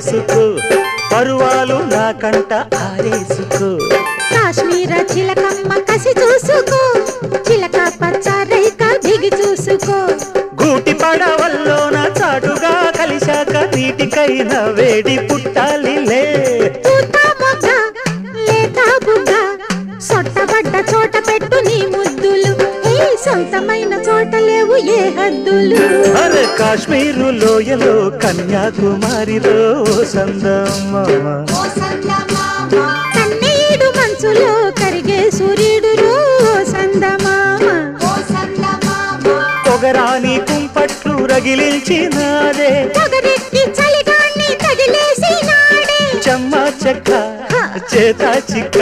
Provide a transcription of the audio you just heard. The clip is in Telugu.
చేసుకో పరువాలు నా కంట ఆరేసుకో కాశ్మీర చిలకమ్మ కసి చూసుకో చిలక పచ్చ రైక దిగి చూసుకో గూటి పడవల్లోన చాటుగా కలిశాక నీటికైనా వేడి పుట్టాలిలే పూత మొగ్గ లేత బుగ్గ సొట్టబడ్డ చోట పెట్టు నీ ముద్దులు ఏ సొంతమైన చోట లేవు ఏ హద్దులు అరే కాశ్మీరు లోయలో కన్యాకుమారిలో సందమామ కన్నీడు మనసులో కరిగే సూర్యుడు రో సందమామ పొగరాని కుంపట్లు రగిలించినాదే పొగరెక్కి చలిగాన్ని తగిలేసినాడే చెమ్మ చెక్క చేత చిక్క